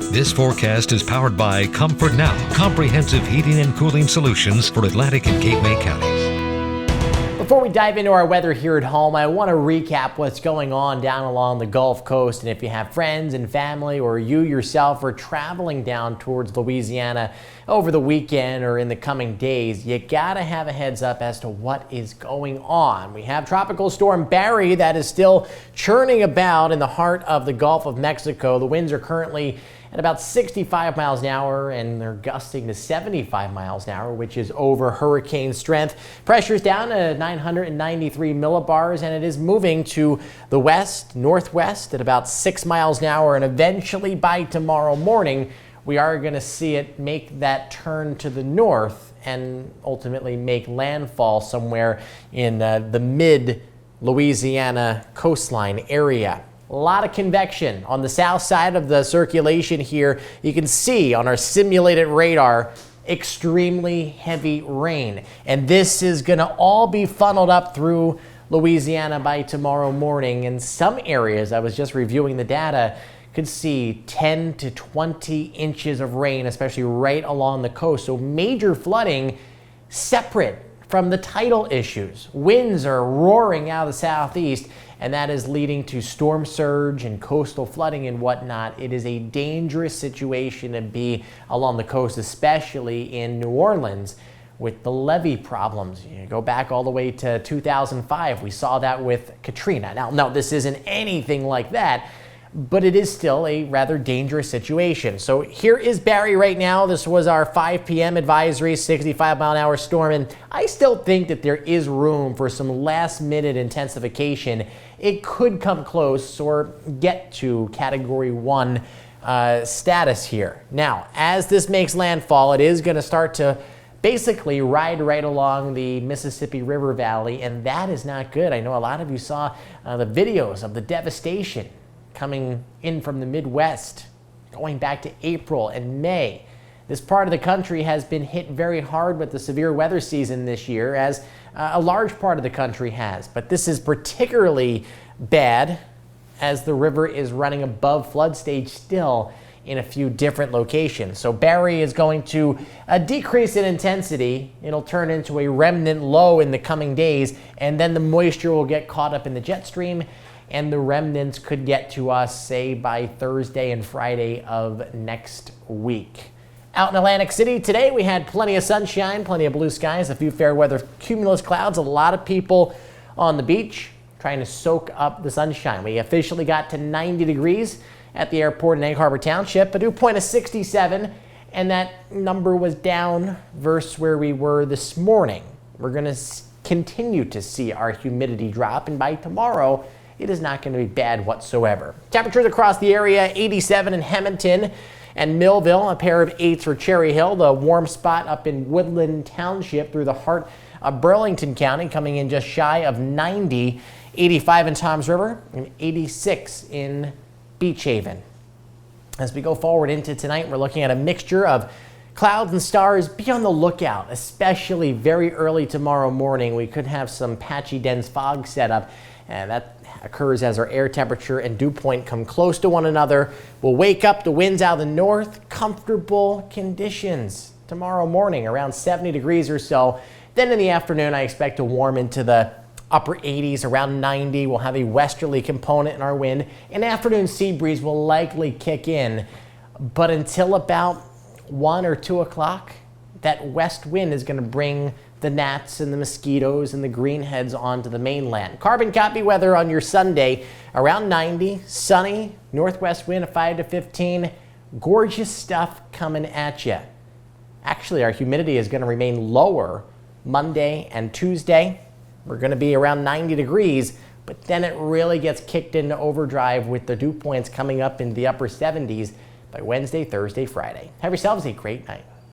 This forecast is powered by Comfort Now, comprehensive heating and cooling solutions for Atlantic and Cape May counties. Before we dive into our weather here at home, I want to recap what's going on down along the Gulf Coast. And if you have friends and family or you yourself are traveling down towards Louisiana over the weekend or in the coming days, you gotta have a heads up as to what is going on. We have Tropical Storm Barry that is still churning about in the heart of the Gulf of Mexico. The winds are currently at about 65 miles an hour, and they're gusting to 75 miles an hour, which is over hurricane strength. Pressure's down to 993 millibars, and it is moving to the west, northwest at about 6 miles an hour, and eventually by tomorrow morning, we are going to see it make that turn to the north and ultimately make landfall somewhere in the mid-Louisiana coastline area. A lot of convection on the south side of the circulation here. You can see on our simulated radar extremely heavy rain. And this is going to all be funneled up through Louisiana by tomorrow morning. In some areas, I was just reviewing the data, could see 10 to 20 inches of rain, especially right along the coast. So major flooding separate from the tidal issues. Winds are roaring out of the southeast, and that is leading to storm surge and coastal flooding and whatnot. It is a dangerous situation to be along the coast, especially in New Orleans with the levee problems. You go back all the way to 2005. We saw that with Katrina. Now, no, this isn't anything like that, but it is still a rather dangerous situation. So here is Barry right now. This was our 5 p.m. advisory, 65 mile an hour storm. And I still think that there is room for some last minute intensification. It could come close or get to Category 1 status here. Now, as this makes landfall, it is going to start to basically ride right along the Mississippi River Valley, and that is not good. I know a lot of you saw the videos of the devastation coming in from the Midwest, going back to April and May. This part of the country has been hit very hard with the severe weather season this year, as a large part of the country has. But this is particularly bad as the river is running above flood stage still in a few different locations. So Barry is going to decrease in intensity. It'll turn into a remnant low in the coming days, and then the moisture will get caught up in the jet stream, and the remnants could get to us, say, by Thursday and Friday of next week. Out in Atlantic City today, we had plenty of sunshine, plenty of blue skies, a few fair weather cumulus clouds, a lot of people on the beach trying to soak up the sunshine. We officially got to 90 degrees at the airport in Egg Harbor Township, a dew point of 67, and that number was down versus where we were this morning. We're going to continue to see our humidity drop, and by tomorrow, it is not going to be bad whatsoever. Temperatures across the area, 87 in Hamilton and Millville, a pair of 8s for Cherry Hill, the warm spot up in Woodland Township through the heart of Burlington County, coming in just shy of 90, 85 in Toms River, and 86 in Beach Haven. As we go forward into tonight, we're looking at a mixture of clouds and stars. Be on the lookout, especially very early tomorrow morning. We could have some patchy dense fog set up, and that occurs as our air temperature and dew point come close to one another. We'll wake up the winds out of the north, comfortable conditions tomorrow morning, around 70 degrees or so. Then in the afternoon, I expect to warm into the upper 80s, around 90. We'll have a westerly component in our wind. An afternoon sea breeze will likely kick in, but until about 1 or 2 o'clock, that west wind is going to bring the gnats and the mosquitoes and the greenheads onto the mainland. Carbon copy weather on your Sunday, around 90, sunny, northwest wind of 5 to 15. Gorgeous stuff coming at you. Actually, our humidity is going to remain lower Monday and Tuesday. We're going to be around 90 degrees, but then it really gets kicked into overdrive with the dew points coming up in the upper 70s by Wednesday, Thursday, Friday. Have yourselves a great night.